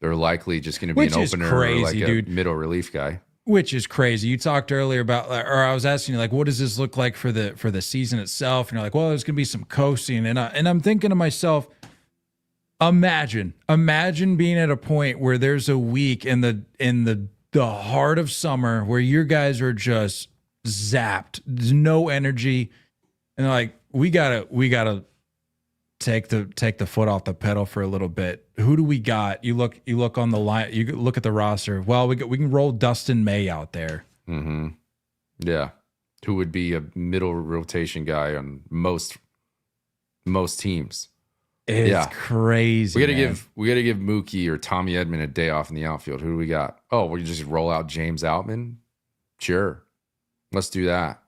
They're likely just going to be Which an is opener crazy, or like a dude. middle relief guy. Which is crazy. You talked earlier about, or I was asking you, like, what does this look like for the season itself? And you're like, well, there's gonna be some coasting, and I'm thinking to myself, imagine being at a point where there's a week in the heart of summer where your guys are just zapped, there's no energy, and they're like, we gotta take the foot off the pedal for a little bit. Who do we got? You look on the line, you look at the roster. Well, we can roll Dustin May out there. Mm-hmm. Yeah. Who would be a middle rotation guy on most teams. It's crazy. We gotta give Mookie or Tommy Edman a day off in the outfield. Who do we got? Oh, we just roll out James Outman? Sure. Let's do that.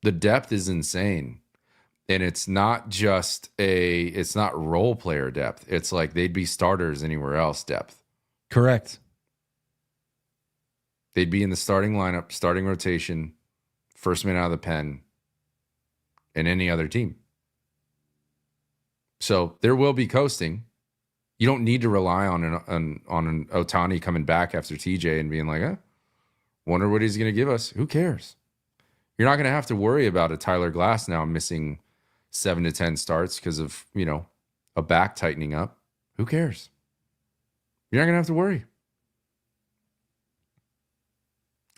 The depth is insane. And it's not just it's not role player depth. It's like they'd be starters anywhere else depth. Correct. They'd be in the starting lineup, starting rotation, first man out of the pen, in any other team. So there will be coasting. You don't need to rely on an Ohtani coming back after TJ and being like, wonder what he's going to give us. Who cares? You're not going to have to worry about a Tyler Glass now missing 7 to 10 starts because of, a back tightening up. Who cares? You're not going to have to worry.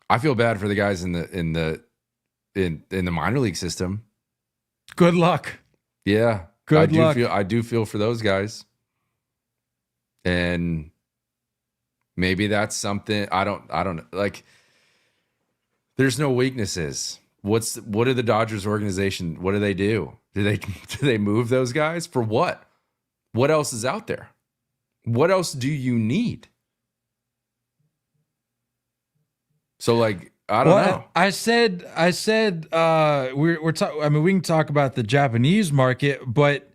I feel bad for the guys in the minor league system. Good luck. Yeah. Good luck. I do feel for those guys. And maybe that's something I don't like. There's no weaknesses. What are the Dodgers organization? What do they do? Do they move those guys for what? What else is out there? What else do you need? So like, I don't know. I said we're talking. I mean, we can talk about the Japanese market, but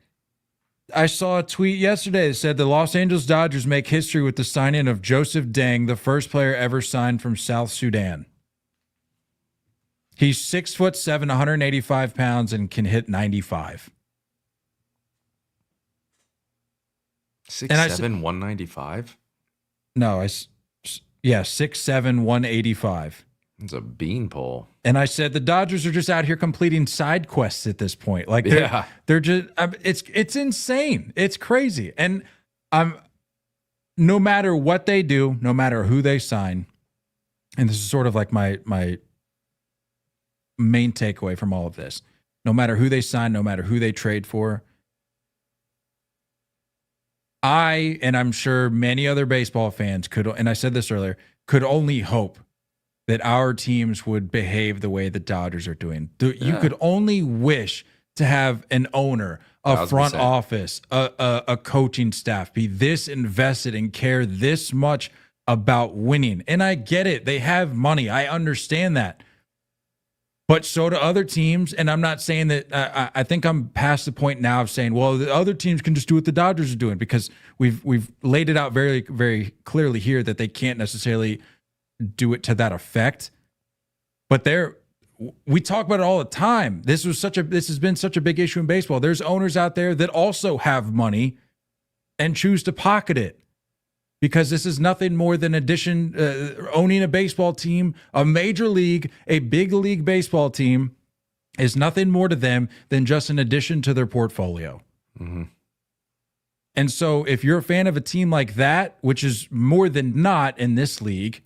I saw a tweet yesterday that said the Los Angeles Dodgers make history with the signing of Joseph Deng, the first player ever signed from South Sudan. He's 6'7", 185 pounds, and can hit 95. 6'7", 195? No, 6'7", 185. It's a beanpole. And I said the Dodgers are just out here completing side quests at this point. Like they're just it's insane. It's crazy. And no matter what they do, no matter who they sign, and this is sort of like my main takeaway from all of this. No matter who they sign, no matter who they trade for, and I'm sure many other baseball fans could, and I said this earlier, could only hope that our teams would behave the way the Dodgers are doing. You could only wish to have an owner, a front office, a coaching staff be this invested and care this much about winning. And I get it. They have money. I understand that. But so do other teams, and I'm not saying that. I think I'm past the point now of saying, well, the other teams can just do what the Dodgers are doing, because we've laid it out very, very clearly here that they can't necessarily do it to that effect. But we talk about it all the time. This has been such a big issue in baseball. There's owners out there that also have money and choose to pocket it, because this is nothing more than owning a baseball team, a major league, a big league baseball team is nothing more to them than just an addition to their portfolio. Mm-hmm. And so if you're a fan of a team like that, which is more than not in this league,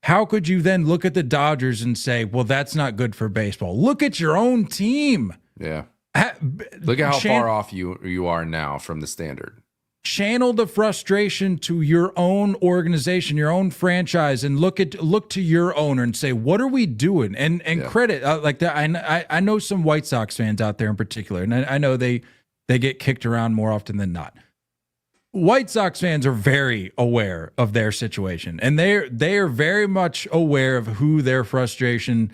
how could you then look at the Dodgers and say, well, that's not good for baseball? Look at your own team. Yeah. Look at how far off you are now from the standard. Channel the frustration to your own organization, your own franchise, and look to your owner and say, what are we doing? And credit like that. I know some White Sox fans out there in particular, and I know they get kicked around more often than not. White Sox fans are very aware of their situation, and they are very much aware of who their frustration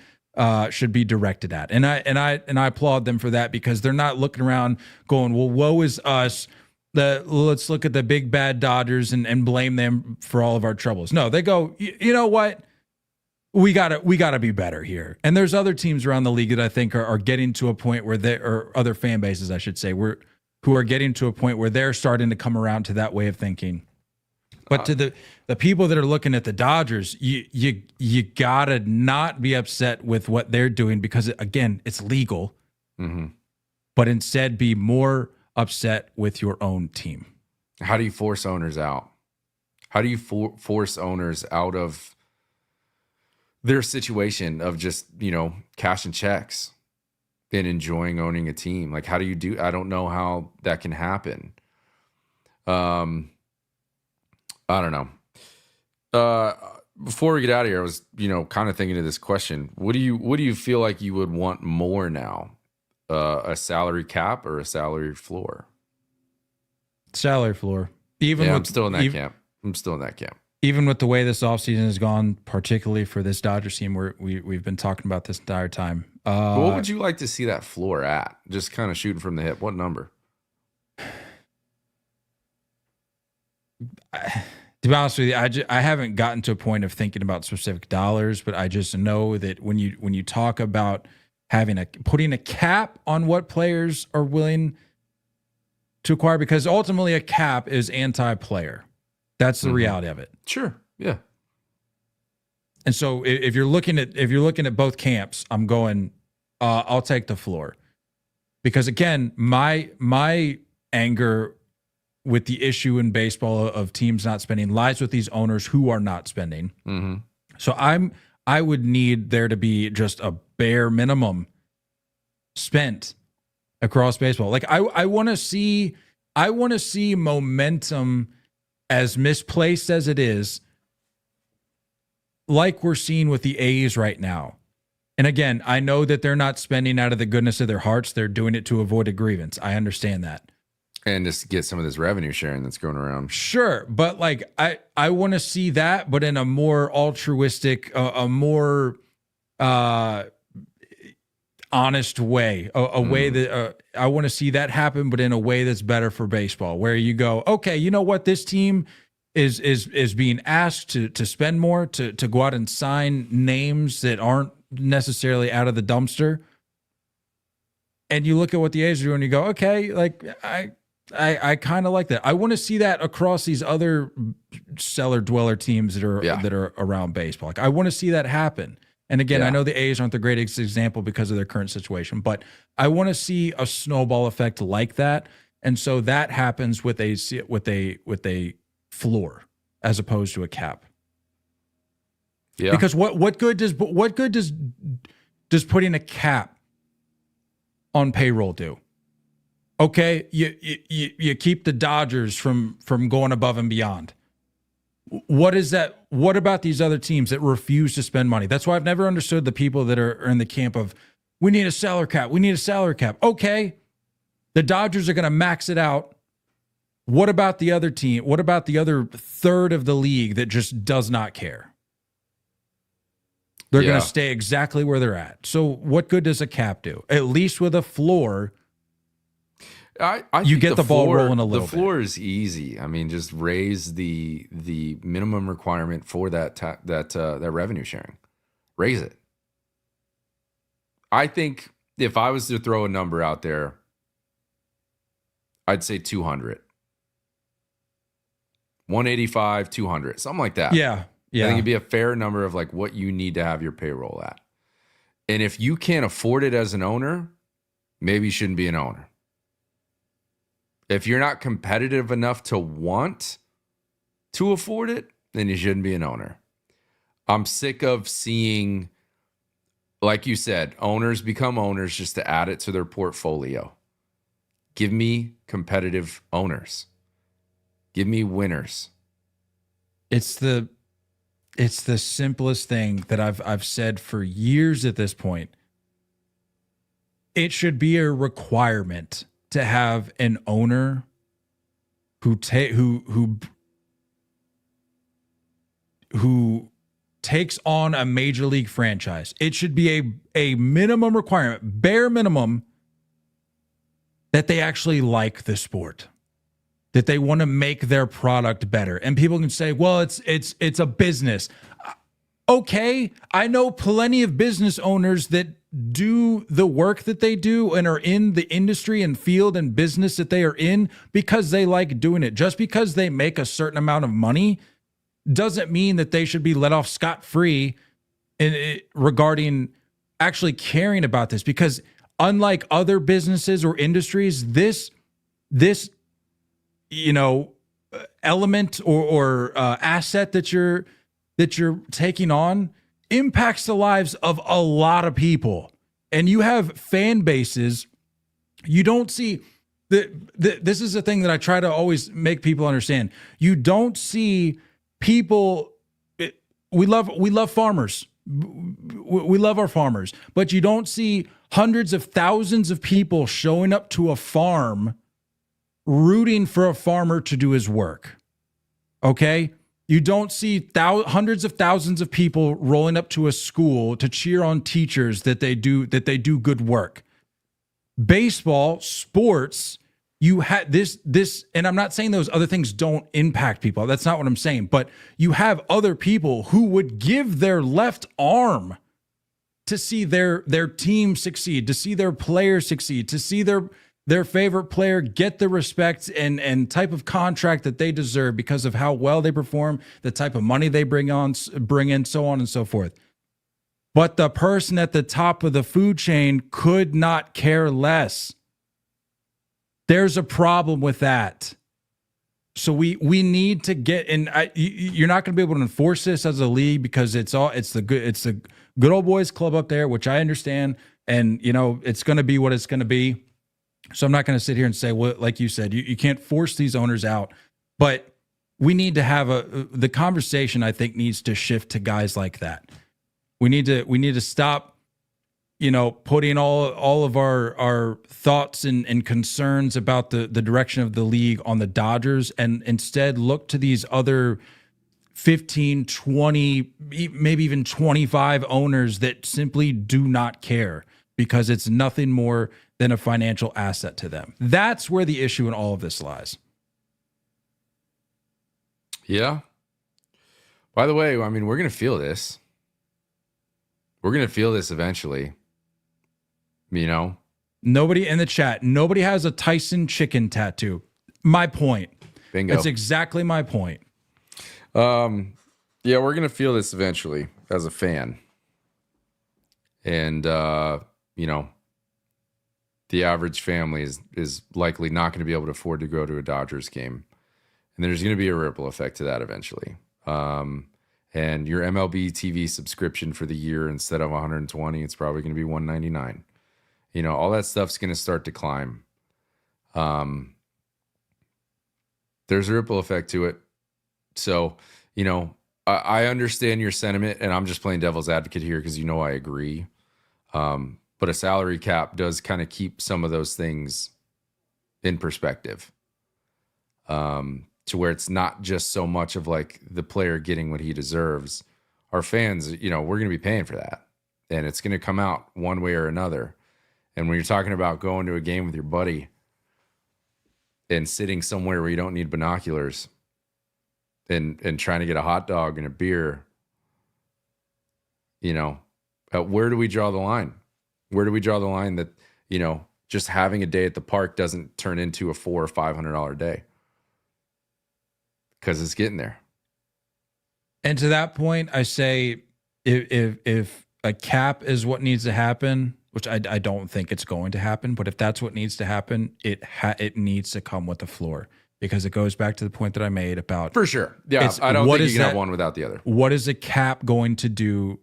should be directed at. And I applaud them for that, because they're not looking around going, well, woe is us. Let's look at the big bad Dodgers and blame them for all of our troubles. No, they go, you know what? we gotta be better here. And there's other teams around the league that I think are getting to a point where or other fan bases, I should say, who are getting to a point where they're starting to come around to that way of thinking. But to the people that are looking at the Dodgers, you gotta not be upset with what they're doing because, again, it's legal. Mm-hmm. But instead be more upset with your own team. How do you force owners out? How do you force owners out of their situation of just, cashing checks and enjoying owning a team? Like, how do you do? I don't know how that can happen. I don't know. Before we get out of here, I was, kind of thinking of this question. What do you feel like you would want more now? A salary cap or a salary floor? Salary floor. I'm still in that camp. I'm still in that camp. Even with the way this offseason has gone, particularly for this Dodgers team, we've been talking about this entire time. What would you like to see that floor at? Just kind of shooting from the hip. What number? To be honest with you, I haven't gotten to a point of thinking about specific dollars, but I just know that when you talk about putting a cap on what players are willing to acquire, because ultimately a cap is anti-player. That's the reality of it. Sure. Yeah. And so if you're looking at both camps, I'm going, I'll take the floor, because again, my anger with the issue in baseball of teams not spending lies with these owners who are not spending. Mm-hmm. So I would need there to be just a bare minimum spent across baseball. Like I want to see momentum, as misplaced as it is, like we're seeing with the A's right now. And again, I know that they're not spending out of the goodness of their hearts. They're doing it to avoid a grievance. I understand that. And just get some of this revenue sharing that's going around. Sure. But like, I want to see that, but in a more altruistic, a more honest way, a way that I want to see that happen, but in a way that's better for baseball, where you go, okay, you know what? This team is being asked to spend more, to go out and sign names that aren't necessarily out of the dumpster. And you look at what the A's do and you go, okay, like I kind of like that. I want to see that across these other cellar dweller teams that are around baseball. Like, I want to see that happen. And again, I know the A's aren't the greatest example because of their current situation, but I want to see a snowball effect like that. And so that happens with a floor as opposed to a cap. Yeah. Because what good does putting a cap on payroll do? Okay, you keep the Dodgers from going above and beyond. What is that? What about these other teams that refuse to spend money? That's why I've never understood the people that are in the camp of, we need a salary cap. We need a salary cap. Okay, the Dodgers are going to max it out. What about the other team? What about the other third of the league that just does not care? They're going to stay exactly where they're at. So what good does a cap do? At least with a floor, you get the ball rolling a little bit. The floor is easy. I mean, just raise the minimum requirement for that revenue sharing. Raise it. I think if I was to throw a number out there, I'd say 200. 185, 200, something like that. Yeah. I think it'd be a fair number of like what you need to have your payroll at. And if you can't afford it as an owner, maybe you shouldn't be an owner. If you're not competitive enough to want to afford it, then you shouldn't be an owner. I'm sick of seeing, like you said, owners become owners just to add it to their portfolio. Give me competitive owners. Give me winners. It's the simplest thing that I've said for years at this point. It should be a requirement to have an owner who takes on a major league franchise. It should be a minimum requirement, bare minimum, that they actually like the sport, that they want to make their product better. And people can say, well, it's a business. Okay, I know plenty of business owners that do the work that they do and are in the industry and field and business that they are in because they like doing it. Just because they make a certain amount of money doesn't mean that they should be let off scot-free regarding actually caring about this, because unlike other businesses or industries, this element or asset that you're taking on impacts the lives of a lot of people. And you have fan bases. You don't see this is the thing that I try to always make people understand. You don't see people. We love farmers. We love our farmers, but you don't see hundreds of thousands of people showing up to a farm rooting for a farmer to do his work. Okay? You don't see hundreds of thousands of people rolling up to a school to cheer on teachers that they do good work. Baseball, sports, you had this, and I'm not saying those other things don't impact people. That's not what I'm saying. But you have other people who would give their left arm to see their team succeed, to see their players succeed, to see their favorite player get the respect and type of contract that they deserve because of how well they perform, the type of money they bring in, so on and so forth. But the person at the top of the food chain could not care less. There's a problem with that. So we need to get, and you're not going to be able to enforce this as a league because it's the good old boys club up there, which I understand, and it's going to be what it's going to be. So I'm not going to sit here and say, well, like you said, you can't force these owners out, but we need to have the conversation. I think needs to shift to guys like that. We need to stop, putting all of our thoughts and concerns about the direction of the league on the Dodgers, and instead look to these other 15, 20, maybe even 25 owners that simply do not care because it's nothing more than a financial asset to them. That's where the issue in all of this lies. Yeah. By the way, I mean, we're going to feel this. We're going to feel this eventually. Nobody in the chat, nobody has a Tyson chicken tattoo. My point. Bingo. That's exactly my point. Yeah, we're going to feel this eventually as a fan. And, the average family is likely not going to be able to afford to go to a Dodgers game. And there's going to be a ripple effect to that eventually. And your MLB TV subscription for the year, instead of $120, it's probably going to be $199. All that stuff's going to start to climb. There's a ripple effect to it. So, I understand your sentiment, and I'm just playing devil's advocate here because I agree. But a salary cap does kind of keep some of those things in perspective, to where it's not just so much of like the player getting what he deserves. Our fans, we're going to be paying for that, and it's going to come out one way or another. And when you're talking about going to a game with your buddy and sitting somewhere where you don't need binoculars and trying to get a hot dog and a beer, where do we draw the line? Where do we draw the line that, just having a day at the park doesn't turn into a $400 or $500 day? Because it's getting there. And to that point, I say if a cap is what needs to happen, which I don't think it's going to happen, but if that's what needs to happen, it needs to come with the floor, because it goes back to the point that I made about, for sure. Yeah, I don't think you can have one without the other. What is a cap going to do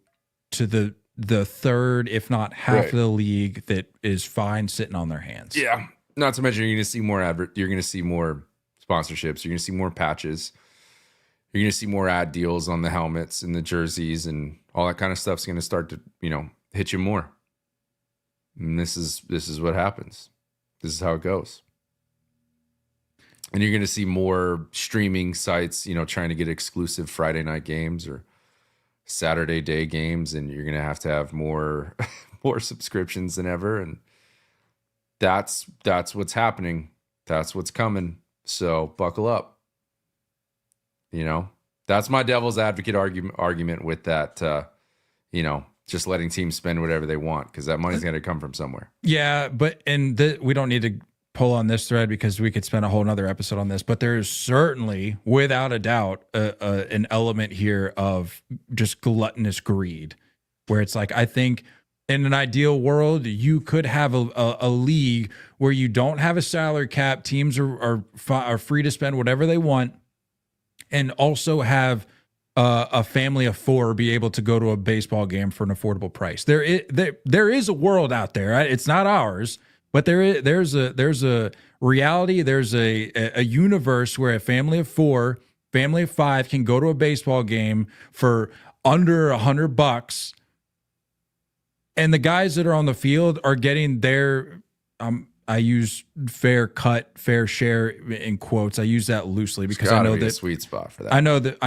to the third, if not half of the league that is fine sitting on their hands? Yeah. Not to mention, you're going to see more you're going to see more sponsorships. You're going to see more patches. You're going to see more ad deals on the helmets and the jerseys, and all that kind of stuff's going to start to, hit you more. And this is what happens. This is how it goes. And you're going to see more streaming sites, trying to get exclusive Friday night games or Saturday day games, and you're going to have more subscriptions than ever. And that's what's happening. That's what's coming. So buckle up. That's my devil's advocate argument with that. Just letting teams spend whatever they want, because that money's going to come from somewhere. Yeah, but we don't need to pull on this thread because we could spend a whole nother episode on this. But there is certainly, without a doubt, an element here of just gluttonous greed, where it's like, I think in an ideal world, you could have a league where you don't have a salary cap, teams are free to spend whatever they want, and also have a family of 4 be able to go to a baseball game for an affordable price. There is a world out there. Right? It's not ours, but there's a reality. There's a universe where a family of 4, family of 5 can go to a baseball game for under $100, and the guys that are on the field are getting their I use fair cut, fair share in quotes. I use that loosely because I know that a sweet spot for that. I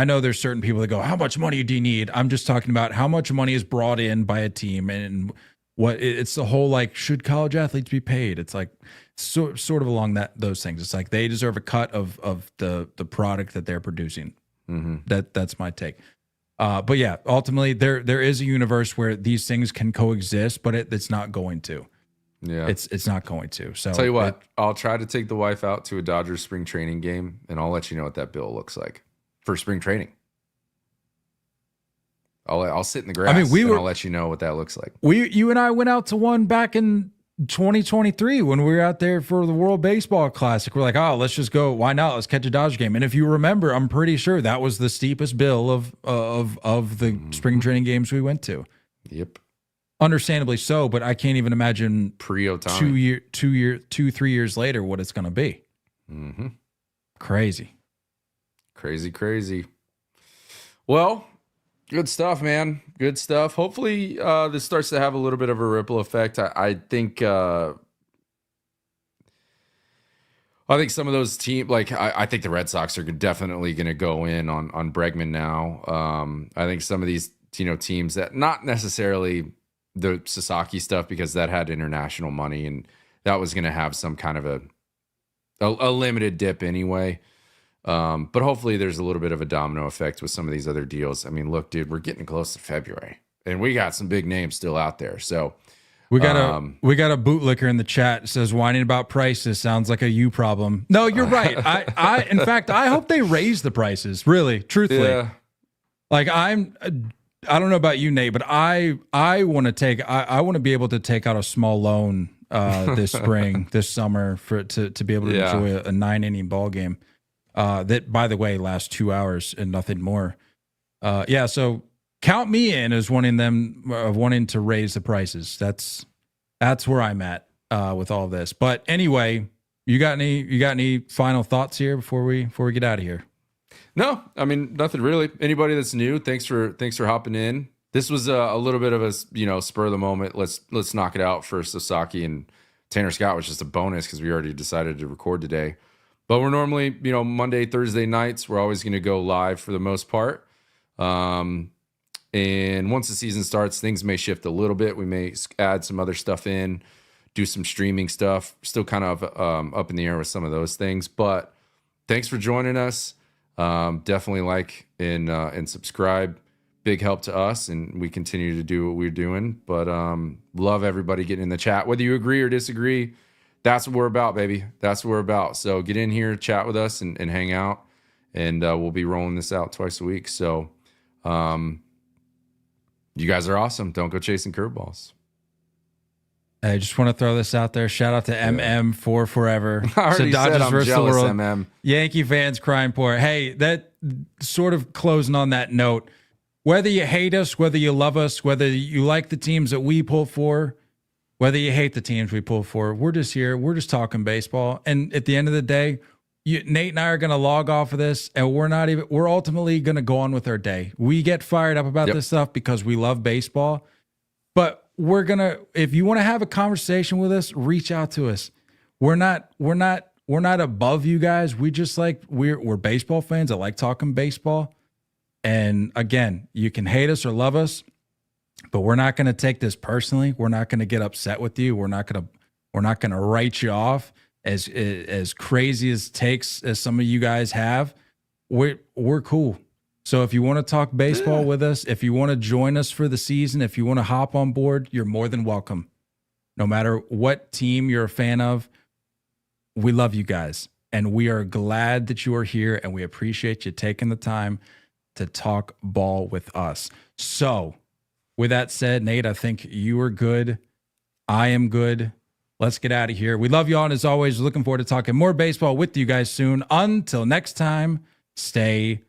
know there's certain people that go, how much money do you need? I'm just talking about how much money is brought in by a team, and what it's the whole, like, should college athletes be paid? It's like sort of along those things. It's like they deserve a cut of the product that they're producing. Mm-hmm. That's my take. But yeah, ultimately there is a universe where these things can coexist, but it's not going to. Yeah, it's not going to. So tell you what, I'll try to take the wife out to a Dodgers spring training game, and I'll let you know what that bill looks like for spring training. I'll sit in the grass. I mean, I'll let you know what that looks like. You and I went out to one back in 2023 when we were out there for the World Baseball Classic. We're like, oh, let's just go. Why not? Let's catch a Dodger game. And if you remember, I'm pretty sure that was the steepest bill of the spring training games we went to. Yep. Understandably so, but I can't even imagine pre-Otani 2-3 years later what it's going to be. Mm-hmm. Crazy. Well, good stuff, man. Good stuff. Hopefully, this starts to have a little bit of a ripple effect. I think some of those teams, like I think the Red Sox are definitely going to go in on Bregman now. I think some of these teams that not necessarily the Sasaki stuff, because that had international money and that was going to have some kind of a limited dip anyway. But hopefully there's a little bit of a domino effect with some of these other deals. I mean, look, dude, we're getting close to February and we got some big names still out there. So we got a bootlicker in the chat that says whining about prices sounds like a you problem. No, you're right. I in fact, I hope they raise the prices, really, truthfully. Yeah. Like I don't know about you, Nate, but I want to be able to take out a small loan this summer to be able to enjoy a 9-inning ball game. That, by the way, lasts 2 hours and nothing more. So count me in as wanting to raise the prices. That's where I'm at with all of this. But anyway, you got any final thoughts here before we get out of here? No, I mean, nothing really. Anybody that's new, thanks for hopping in. This was a little bit of a spur of the moment. Let's knock it out for Sasaki and Tanner Scott, was just a bonus because we already decided to record today. But we're normally Monday, Thursday nights. We're always going to go live for the most part. And once the season starts, things may shift a little bit. We may add some other stuff in, do some streaming stuff. Still kind of up in the air with some of those things. But thanks for joining us. Definitely like and subscribe. Big help to us, and we continue to do what we're doing. But love everybody getting in the chat, whether you agree or disagree. That's what we're about, baby. That's what we're about. So get in here, chat with us, and hang out, and we'll be rolling this out twice a week. So you guys are awesome. Don't go chasing curveballs. I just want to throw this out there. Shout out to MM for forever. I already said I'm jealous, MM. Yankee fans crying poor. Hey, that sort of closing on that note. Whether you hate us, whether you love us, whether you like the teams that we pull for, whether you hate the teams we pull for, we're just here. We're just talking baseball. And at the end of the day, Nate and I are going to log off of this, and we're ultimately going to go on with our day. We get fired up about this stuff because we love baseball. But if you want to have a conversation with us, reach out to us. We're not above you guys. We just we're baseball fans that like talking baseball. And again, you can hate us or love us, but we're not going to take this personally. We're not going to get upset with you. We're not going to write you off as crazy as takes as some of you guys have. We're cool. So if you want to talk baseball with us, if you want to join us for the season, if you want to hop on board, you're more than welcome. No matter what team you're a fan of, we love you guys. And we are glad that you are here, and we appreciate you taking the time to talk ball with us. So with that said, Nate, I think you are good. I am good. Let's get out of here. We love you all, and as always, looking forward to talking more baseball with you guys soon. Until next time, stay